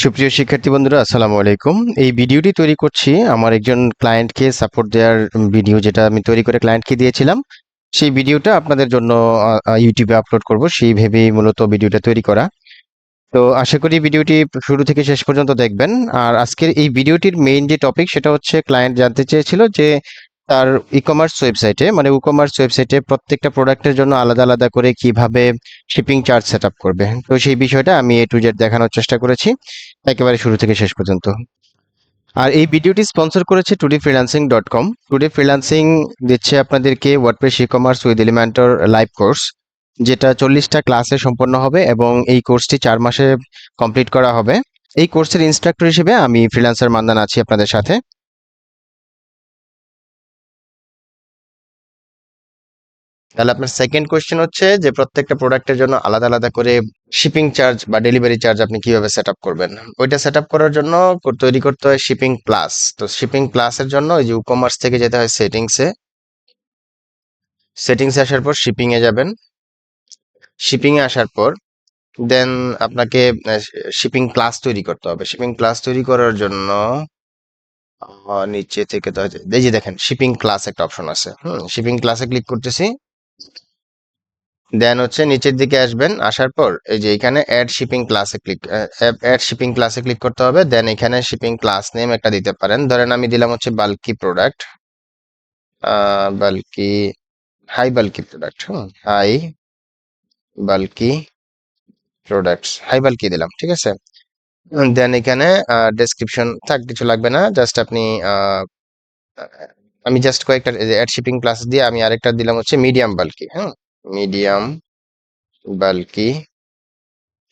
সুপ্রিয় শিক্ষার্থী বন্ধুরা, আসসালামু আলাইকুম। এই ভিডিওটি তৈরি করছি আমার একজন ক্লায়েন্টকে সাপোর্ট দেওয়ার ভিডিও, যেটা আমি তৈরি করে ক্লায়েন্টকে দিয়েছিলাম। সেই ভিডিওটা আপনাদের জন্য ইউটিউবে আপলোড করব, সেই ভেবেই মূলত ভিডিওটা তৈরি করা। তো আশা করি ভিডিওটি শুরু থেকে শেষ পর্যন্ত দেখবেন। আর আজকের এই ভিডিওটির মেইন যে টপিক, সেটা হচ্ছে ক্লায়েন্ট জানতে চেয়েছিল যে তার ই-কমার্স ওয়েবসাইটে প্রত্যেকটা প্রোডাক্টের জন্য আলাদা আলাদা করে কিভাবে শিপিং চার্জ সেট আপ করবে। তো সেই বিষয়টা আমি এ টু জেড দেখানোর চেষ্টা করেছি একেবারে শুরু থেকে শেষ পর্যন্ত। আর এই ভিডিওটি স্পন্সর করেছে today freelancing.com। টুডে ফ্রিল্যান্সিং দিচ্ছে আপনাদেরকে WordPress ecommerce with Elementor live course, যেটা 40টা ক্লাসে সম্পন্ন হবে এবং এই কোর্সটি 4 মাসে কমপ্লিট করা হবে। এই কোর্সের ইনস্ট্রাক্টর হিসেবে আমি ফ্রিল্যান্সার মান্নান আছি আপনাদের সাথে। তাহলে আপনার সেকেন্ড কোয়েশ্চেন হচ্ছে যে প্রত্যেকটা প্রোডাক্টের জন্য আলাদা আলাদা করে শিপিং চার্জ বা ডেলিভারি চার্জ আপনি কিভাবে সেট আপ করবেন। ওইটা সেট আপ করার জন্য তৈরি করতে হয় শিপিং প্লাস। তো শিপিং প্লাসের জন্য ওই যে কমার্স থেকে যেতে হয় সেটিংসে আসার পর শিপিং এ যাবেন। শিপিং এ আসার পর দেন আপনাকে শিপিং ক্লাস তৈরি করতে হবে। শিপিং ক্লাস তৈরি করার জন্য নিচে থেকে তো এই যে দেখেন শিপিং ক্লাস একটা অপশন আছে। শিপিং ক্লাসে ক্লিক করতেছি। দেন হচ্ছে নিচের দিকে আসবেন, আসার পর এই যে এখানে অ্যাড শিপিং ক্লাসে ক্লিক করতে হবে। দেন এখানে শিপিং ক্লাস নেম একটা দিতে পারেন, ধরেন আমি দিলাম হচ্ছে bulky product, bulky high bulky product. High bulky high bulky দিলাম, ঠিক আছে। দেন এখানে ডেসক্রিপশন থাক, কিছু লাগবে না, জাস্ট আপনি আমি জাস্ট কয়েকটা অ্যাড শিপিং ক্লাস দিয়ে আমি আরেকটা দিলাম হচ্ছে মিডিয়াম বাল্কি। Medium bulky.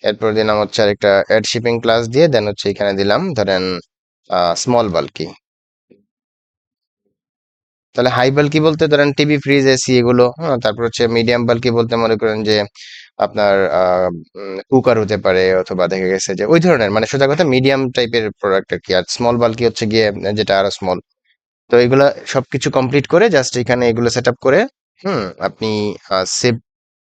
এরপর দিলাম হচ্ছে আরেকটা অ্যাড শিপিং ক্লাস দিয়ে, দেন হচ্ছে এখানে দিলাম ধরেন স্মল বাল্কি। তাহলে হাই বাল্কি বলতে ধরেন টিভি, ফ্রিজ, এসি এগুলো। তারপর হচ্ছে মিডিয়াম বাল্কি বলতে মনে করেন যে আপনার কুকার হতে পারে, অথবা দেখা গেছে যে ওই ধরনের, মানে সোজা কথা মিডিয়াম টাইপের প্রোডাক্ট আর কি। আর স্মল বাল্কি হচ্ছে গিয়ে যেটা আরো স্মল। তো এগুলা সবকিছু কমপ্লিট করে জাস্ট এখানে এগুলো সেট আপ করে আপনি সেভ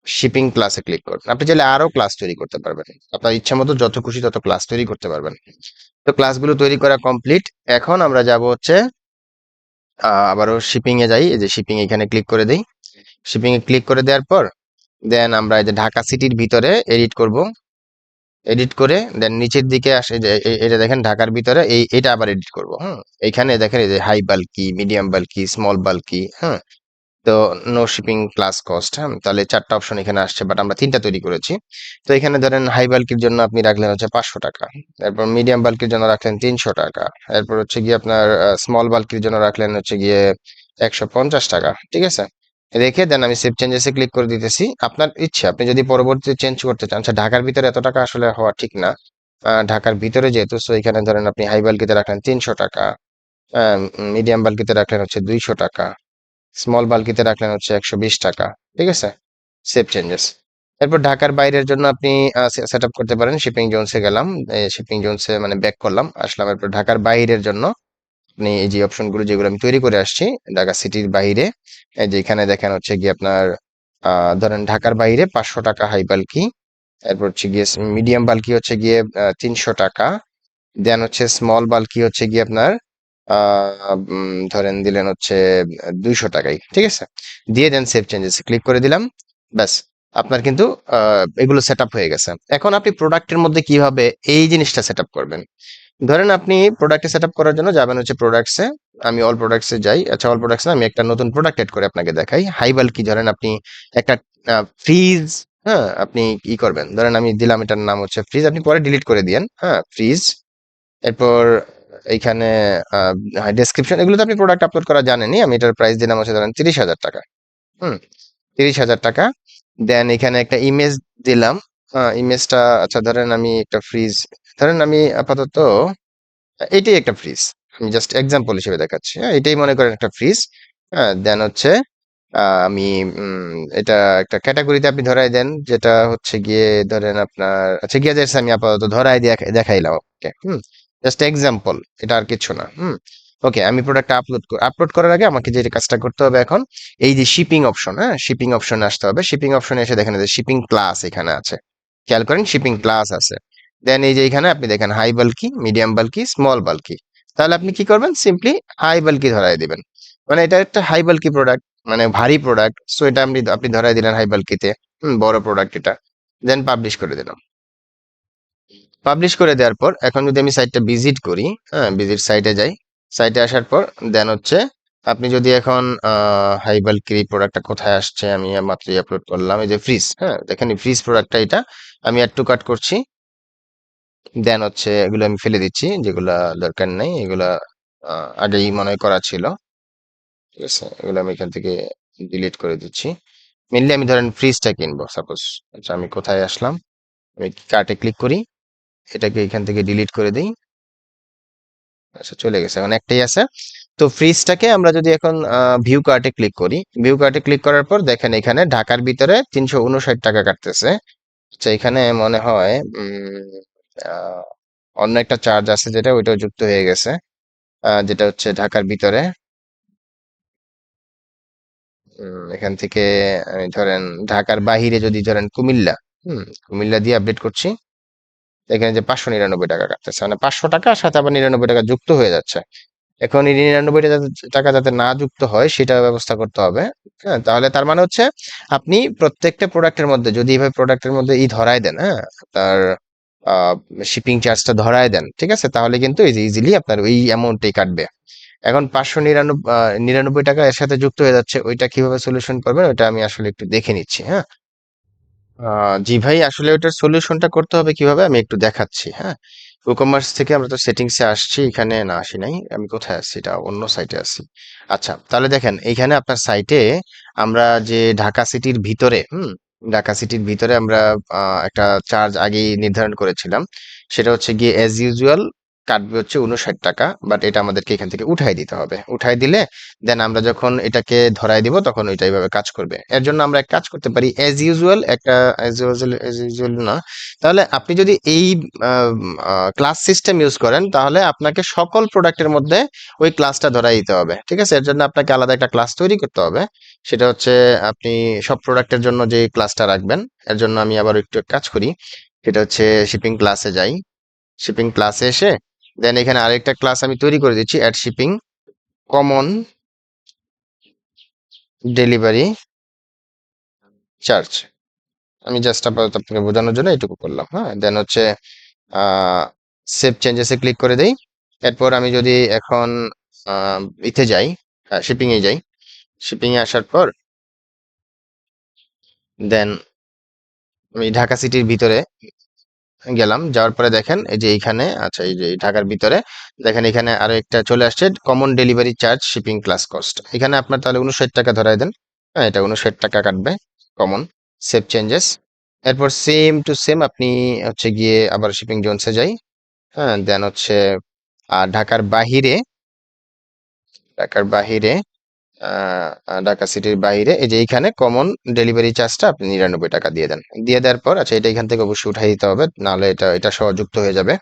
শিপিং ক্লাসে ক্লিক করবেন। আপনি চাইলে আরো ক্লাস তৈরি করতে পারবেন, আপনার ইচ্ছা মতো যত খুশি তত ক্লাস তৈরি করতে পারবেন। তো ক্লাসগুলো তৈরি করা কমপ্লিট। এখন আমরা যাব হচ্ছে আবারও শিপিং এ যাই, এই যে শিপিং এখানে ক্লিক করে দেই। শিপিং এ ক্লিক করে দেওয়ার পর দেন আমরা এই যে ঢাকা সিটির ভিতরে এডিট করব। এডিট করে দেন নিচের দিকে আসে যে এটা দেখেন ঢাকার ভিতরে এটা আবার এডিট করব। এইখানে দেখেন এই যে high bulky, medium bulky, small bulky. তো নো শিপিং প্লাস কস্ট। তাহলে 4টা অপশন এখানে আসছে, বাট আমরা 3টা তৈরি করেছি। তো এখানে ধরেন হাই বাল্কির জন্য আপনি রাখলেন হচ্ছে 500 টাকা, তারপর মিডিয়াম বাল্কির জন্য রাখলেন 300 টাকা, এরপর হচ্ছে গিয়ে আপনার স্মল বাল্কির জন্য রাখলেন হচ্ছে গিয়ে 150 টাকা, ঠিক আছে। রেখে দেন আমি সেভ চেঞ্জেসে ক্লিক করে দিতেছি। আপনার ইচ্ছে, আপনি যদি পরবর্তীতে চেঞ্জ করতে চান। আচ্ছা, ঢাকার ভিতরে এত টাকা আসলে হওয়া ঠিক না। ঢাকার ভিতরে যেহেতু, সো এখানে ধরেন আপনি হাই বাল্কিতে রাখলেন 300 টাকা, মিডিয়াম বাল্কিতে রাখলেন হচ্ছে 200 টাকা, স্মল বাল্কিতে রাখলেন হচ্ছে 120 টাকা, ঠিক আছে। Save changes. এরপর ঢাকার বাইরের জন্য আপনি সেট আপ করতে পারেন। শিপিং জোনসে গেলাম, শিপিং জোনসে মানে ব্যাক করলাম, আসলাম। এরপর ঢাকার বাইরের জন্য আপনি এই যে অপশনগুলো যেগুলো আমি তৈরি করে আসছি ঢাকা সিটির বাইরে, এই যে এখানে দেখেন হচ্ছে গিয়ে আপনার ধরেন ঢাকার বাইরে 500 টাকা হাই বাল্কি, এরপর হচ্ছে গিয়ে মিডিয়াম বাল্কি হচ্ছে গিয়ে 300 টাকা, দেন হচ্ছে স্মল বাল্কি হচ্ছে গিয়ে আপনার ধরেন দিলেন হচ্ছে 200 টাকাই, ঠিক আছে। দিয়ে দেন সেভ চেঞ্জেস ক্লিক করে দিলাম। ব্যাস, আপনার কিন্তু এগুলো সেট আপ হয়ে গেছে। এখন আপনি প্রোডাক্টের মধ্যে কিভাবে এই জিনিসটা সেট আপ করবেন। ধরেন আপনি প্রোডাক্টে সেট আপ করার জন্য যাবেন হচ্ছে প্রোডাক্টসে। আমি অল প্রোডাক্টসে যাই। আচ্ছা, অল প্রোডাক্টসে আমি একটা নতুন প্রোডাক্ট এড করে আপনাকে দেখাই। হাই বাল্কি ধরেন আপনি একটা ফ্রিজ। আপনি কি করবেন, ধরেন আমি দিলাম এটার নাম হচ্ছে ফ্রিজ, আপনি পরে ডিলিট করে দিয়েন। ফ্রিজ। এরপর এইখানে ডেসক্রিপশন, এগুলো তো আপনি প্রোডাক্ট আপলোড করা জানেনই। আমি এটার প্রাইস দিলাম হচ্ছে ধরেন 30,000 টাকা। হুম 30,000 টাকা। দেন এখানে একটা ইমেজ দিলাম। ইমেজটা, আচ্ছা ধরেন আমি একটা ফ্রিজ, ধরেন আমি আপাতত এটাই একটা ফ্রিজ, আমি জাস্ট এক্সাম্পল হিসেবে দেখাচ্ছি। এটাই মনে করেন একটা ফ্রিজ। দেন হচ্ছে আমি এটা একটা ক্যাটাগরিতে আপনি ধরাই দেন, যেটা হচ্ছে গিয়ে ধরেন আপনার, আচ্ছা গ্যাজেটস আমি আপাতত ধরাই দিয়ে দেখাইলাম। ওকে, জাস্ট এক্সাম্পল, এটা আর কিছু না। ওকে, আমি প্রোডাক্ট আপলোড করার আগে আমাকে যে কাজটা করতে হবে এখন, এই যে শিপিং অপশন, শিপিং অপশনে আসতে হবে। শিপিং অপশনে এসে দেখেন যে শিপিং ক্লাস এখানে আছে, খেয়াল করেন শিপিং ক্লাস আছে। দেন এই যে এখানে আপনি দেখেন high bulky, medium bulky, small bulky. তাহলে আপনি কি করবেন, সিম্পলি হাই বাল্কি ধরাই দিবেন। মানে এটা একটা হাই বাল্কি প্রোডাক্ট, মানে ভারী প্রোডাক্ট, সো এটা আপনি ধরাই দিলেন হাই বাল্কিতে, বড় প্রোডাক্ট এটা। দেন পাবলিশ করে দিলাম। পাবলিশ করে দেওয়ার পর এখন যদি আমি সাইটটা ভিজিট করি, হ্যাঁ ভিজিট সাইটে যাই, সাইটে আসার পর দেন হচ্ছে আপনি যদি এখন হাই বাল্কি প্রোডাক্টটা কোথায় আসছে, আমি মাত্রই আপলোড করলাম, এই যে ফ্রিজ, হ্যাঁ দেখেন ফ্রিজ প্রোডাক্টটা এটা আমি অ্যাড টু কার্ট করছি। দেন হচ্ছে এগুলো আমি ফেলে দিচ্ছি, যেগুলা দরকার নেই এগুলা আগেই মনে হয় করা ছিল। ঠিক আছে, এগুলো আমি এখান থেকে ডিলিট করে দিচ্ছি। মেনলি আমি ধরেন ফ্রিজটা কিনবো সাপোজ। আচ্ছা আমি কোথায় আসলাম, আমি কার্টে ক্লিক করি, এটাকে এখান থেকে ডিলিট করে দিই। আচ্ছা চলে গেছে, এখন একটাই আছে। তো ফ্রিজটাকে আমরা যদি এখন ভিউ কার্টে ক্লিক করি, ভিউ কার্টে ক্লিক করার পর দেখেন এখানে ঢাকার ভিতরে 359 টাকা কাটতেছে। আচ্ছা এখানে মনে হয় আহ, অন্য একটা চার্জ আছে যেটা ওইটাও যুক্ত হয়ে গেছে, যেটা হচ্ছে ঢাকার ভিতরে। এখান থেকে ধরেন ঢাকার বাহিরে যদি ধরেন কুমিল্লা, কুমিল্লা দিয়ে আপডেট করছি, এখানে যে 599 টাকা কাটতেছে, মানে 500 টাকার সাথে আবার 99 টাকা যুক্ত হয়ে যাচ্ছে। এখন এই 99 টাকা যাতে না যুক্ত হয় সেটা ব্যবস্থা করতে হবে। হ্যাঁ, তাহলে তার মানে হচ্ছে আপনি প্রত্যেকটা প্রোডাক্টের মধ্যে যদি এইভাবে প্রোডাক্টের মধ্যে ধরায় দেন, হ্যাঁ তার শিপিং চার্জটা ধরায় দেন, ঠিক আছে, তাহলে কিন্তু এই যে ইজিলি আপনার ওই অ্যামাউন্টই কাটবে। এখন 599 টাকা এর সাথে যুক্ত হয়ে যাচ্ছে, ওইটা কিভাবে সলিউশন করবেন ওইটা আমি আসলে একটু দেখে নিচ্ছি। হ্যাঁ, জি ভাই, আসলে ওটার সলিউশনটা করতে হবে কিভাবে আমি একটু দেখাচ্ছি। হ্যাঁ, ই কমার্স থেকে আমরা তো সেটিংসে আসছি, এখানে না আসি নাই, আমি কোথায় আছি, এটা অন্য সাইটে আছি। আচ্ছা তাহলে দেখেন এইখানে আপনার সাইটে আমরা যে ঢাকা সিটির ভিতরে, ঢাকা সিটির ভিতরে আমরা একটা চার্জ আগেই নির্ধারণ করেছিলাম, সেটা হচ্ছে গিয়ে অ্যাজ ইউজুয়াল কাটবে হচ্ছে 59 টাকা, বাট এটা আমাদেরকে এখান থেকে উঠাই দিতে হবে। উঠাই দিলে দেন আমরা যখন এটাকে ধরাই দিব তখন ওইটা এইভাবে কাজ করবে। এর জন্য আমরা এক কাজ করতে পারি, অ্যাজ ইউজুয়াল একটা, অ্যাজ ইউজুয়াল না, তাহলে আপনি যদি এই ক্লাস সিস্টেম ইউজ করেন তাহলে আপনাকে সকল প্রোডাক্টের মধ্যে ওই ক্লাসটা ধরাই দিতে হবে। ঠিক আছে, এর জন্য আপনাকে আলাদা একটা ক্লাস তৈরি করতে হবে। সেটা হচ্ছে আপনি সব প্রোডাক্টের জন্য যে ক্লাসটা রাখবেন। এর জন্য আমি আবার একটু কাজ করি, সেটা হচ্ছে শিপিং ক্লাসে যাই। শিপিং ক্লাসে এসে দেন এখানে আরেকটা ক্লাস আমি তৈরি করে দিচ্ছি, add shipping common delivery charge. আমি জাস্ট আপাতত আপনাকে বোঝানোর জন্য এটুকু করলাম। হ্যাঁ, দেন হচ্ছে সেভ চেঞ্জেসে ক্লিক করে দেই। এরপর আমি যদি এখন ইতে যাই, শিপিং এ যাই, শিপিং এ আসার পর দেন আমি ঢাকা সিটির ভিতরে গেলাম, যাওয়ার পরে দেখেন এই যে এইখানে, আচ্ছা এই যে ঢাকার ভিতরে দেখেন এখানে আরো একটা চলে আসছে, common delivery charge shipping class cost. এখানে আপনার তাহলে 59 টাকা ধরাই দেন। হ্যাঁ, এটা 59 টাকা কাটবে কমন। Save changes. এরপর সেম টু সেম আপনি হচ্ছে গিয়ে আবার শিপিং জোনসে যাই। হ্যাঁ, দেন হচ্ছে ঢাকার বাহিরে, ঢাকার বাহিরে ঢাকা সিটির বাইরে এই যে এইখানে কমন ডেলিভারি চার্জটা আপনি 99 টাকা দিয়ে দেন। দিয়ে দেওয়ার পর আচ্ছা এটা এখান থেকে অবশ্যই উঠাই দিতে হবে, নাহলে এটা সহ যুক্ত হয়ে যাবে।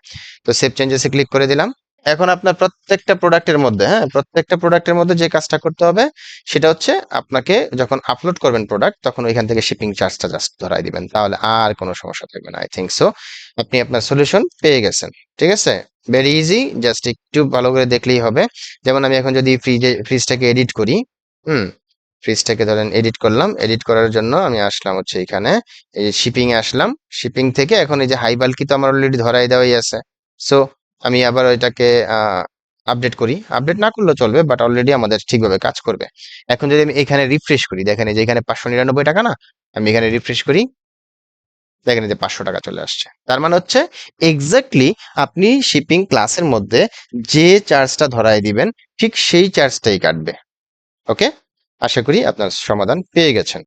তো সেভ চেঞ্জেসে ক্লিক করে দিলাম। এখন আপনার প্রত্যেকটা প্রোডাক্টের মধ্যে, হ্যাঁ প্রত্যেকটা প্রোডাক্টের মধ্যে যে কাজটা করতে হবে সেটা হচ্ছে আপনাকে যখন আপলোড করবেন প্রোডাক্ট তখন ওইখান থেকে শিপিং চার্জটা জাস্ট ধরাই দিবেন, তাহলে আর কোনো সমস্যা থাকবে না। আই থিঙ্ক সো আপনি আপনার সলিউশন পেয়ে গেছেন। ঠিক আছে, ভেরি ইজি, জাস্ট একটু ভালো করে দেখলেই হবে। যেমন আমি এখন যদি ফ্রিজটাকে এডিট করি, হুম ফ্রিজটাকে ধরেন এডিট করলাম, এডিট করার জন্য আমি আসলাম হচ্ছে এখানে, এই যে শিপিং এ আসলাম। শিপিং থেকে এখন এই যে হাই বাল্কি তো আমার অলরেডি ধরাই দেওয়াই আছে, সো আমি আবার ওইটাকে আপডেট করি। আপডেট না করলেও চলবে, বাট অলরেডি আমাদের ঠিকভাবে কাজ করবে। এখন যদি আমি এখানে রিফ্রেশ করি, দেখেন এই যে এখানে 599 টাকা না, আমি এখানে রিফ্রেশ করি, দেখেন এই যে 500 টাকা চলে আসছে। তার মানে হচ্ছে এক্স্যাক্টলি আপনি শিপিং ক্লাসের মধ্যে যে চার্জটা ধরাই দিবেন ঠিক সেই চার্জটাই কাটবে। ওকে, আশা করি আপনার সমাধান পেয়ে গেছেন।